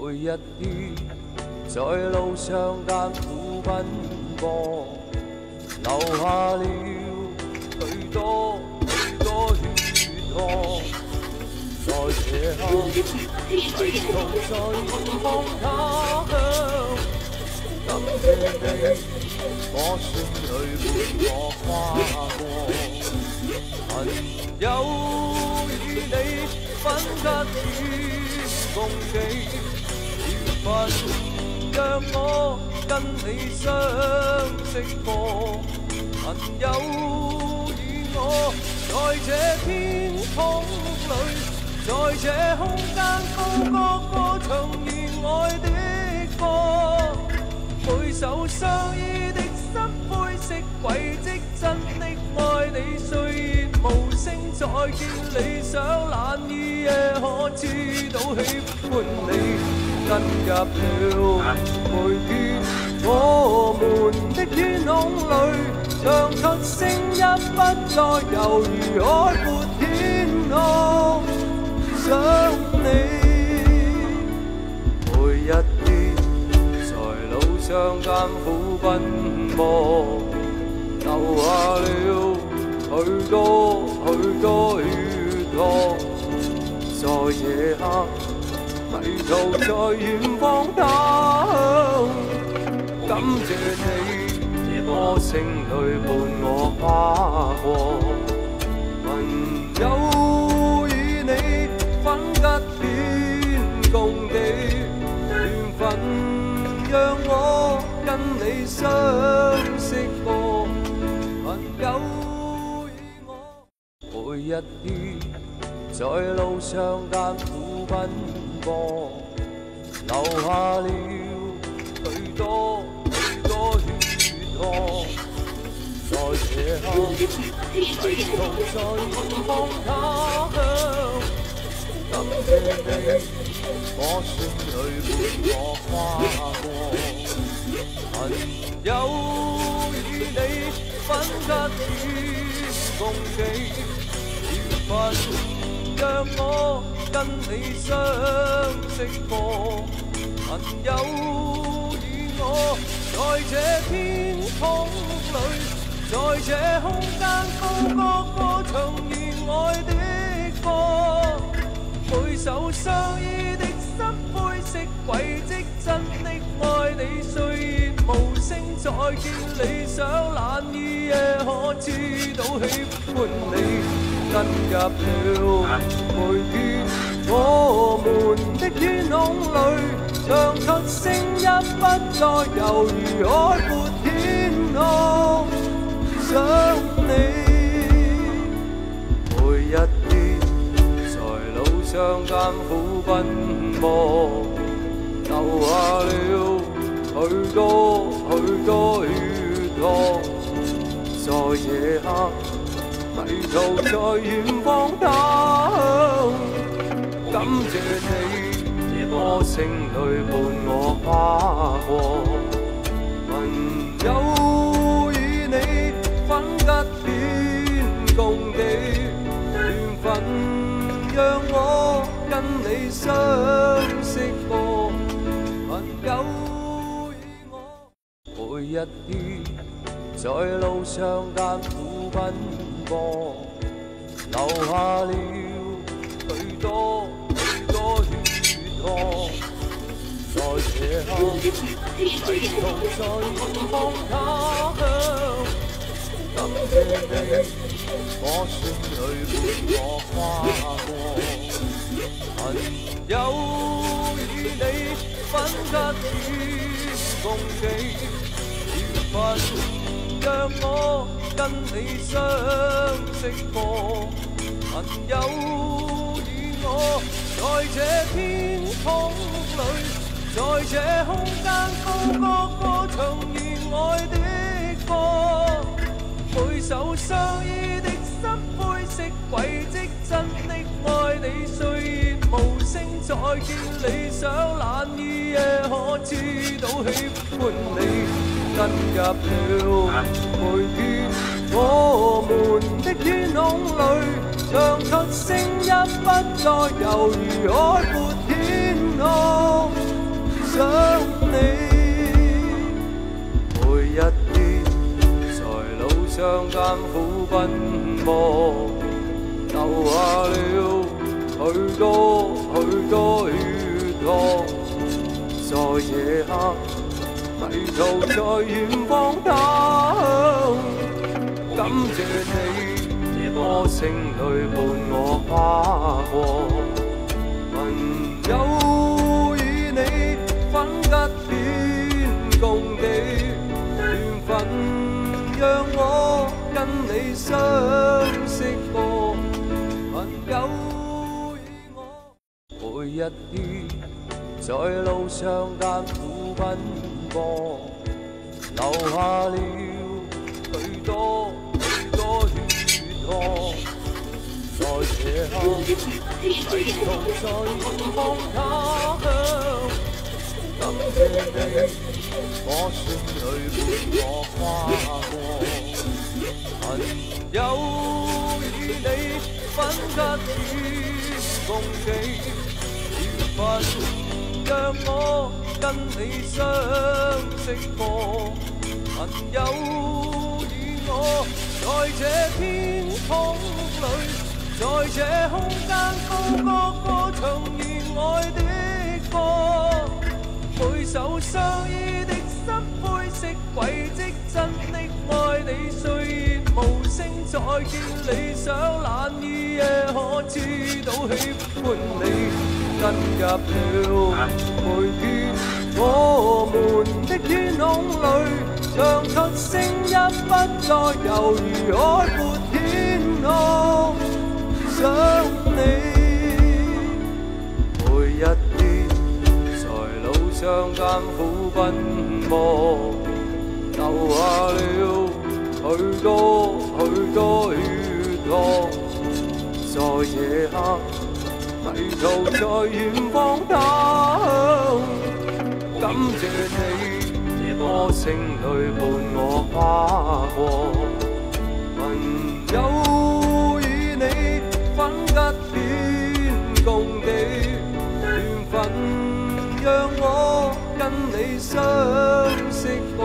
每一天在路上艱苦奔波，留下了許多血汗。在這刻，迷途在遠方他鄉，感謝你，我心裏伴我跨過。朋友與你分隔與共幾緣分，讓我跟你相識過。朋友與我在這天空裏，在這空間高歌唱意愛的歌，每首相依的心灰色軌跡，真的愛你，雖然無聲再見，理想難以夜可知道喜歡你，跟入了每天我們的天空裏，唱出聲音不再猶如海闊天空。想你，每一天在路上艱苦奔波，留下了許多血汗。在夜黑，迷途在遠方他鄉，感謝你，歌聲裏伴我跨過。朋友與你分隔天共地，緣分讓我跟你相識過。朋友與我每一天在路上艱苦奔波，留下了許多血汗。在這刻，迷途在遠方他鄉，感謝你，我心裏伴我跨過。朋友與你分隔與共幾緣分，讓我跟你相識過。朋友與我在這天空裏，在這空間高唱意愛的歌，每首相依的心灰色軌跡，真的愛你，雖然無聲再見，理想難以夜可知道喜歡你，跟入了每天我們的天空裏，唱出聲音不再猶如海闊天空。想你，每一天在路上艱苦奔波，留下了許多血汗。在夜黑，迷途在遠方他鄉，感謝你，歌聲裏伴我跨過。朋友與你分隔天共地，緣分讓我跟你相識過。朋友與我每一天在路上艱苦奔波，留下了許多血汗。在這刻，迷途在遠方他鄉，感謝你，我心裏伴我跨過。朋友與你分隔與共幾緣分，讓我跟你相識過。朋友與我在這天空裏，在這空間高唱意愛的歌，每首相依的心灰色軌跡，真的愛你，雖然無聲再見，理想難以夜可知道喜歡你，跟入了每天我們的天空裏，唱出聲音不再猶如海闊天空。上艱苦奔波，流下了許多許多血汗，在夜黑迷途在遠方他鄉，感謝你歌聲裏伴我跨過，朋友與你分吉天共地，緣分讓我跟你相識過，朋友與我每一天在路上艱苦奔波，流下了許多許多血汗，在這刻迷途在遠方他鄉，感謝你歌聲裏伴我跨過，朋友與你分吉天共地，緣分讓我跟你相識過，朋友與我在這天空裏，在這空間高歌歌唱意愛的歌，每首相依的心灰色軌跡，真的愛你歲月無聲，再見理想難以也可知道喜歡你。進入了每天我們的天空裏，唱出聲音不再猶如海闊天空，想你。每一天在路上艱苦奔波，流下了許多許多血汗，在夜黑迷途在遠方他鄉，感謝你歌聲裏伴我跨過，朋友與你分吉天共地，緣分讓我跟你相識過。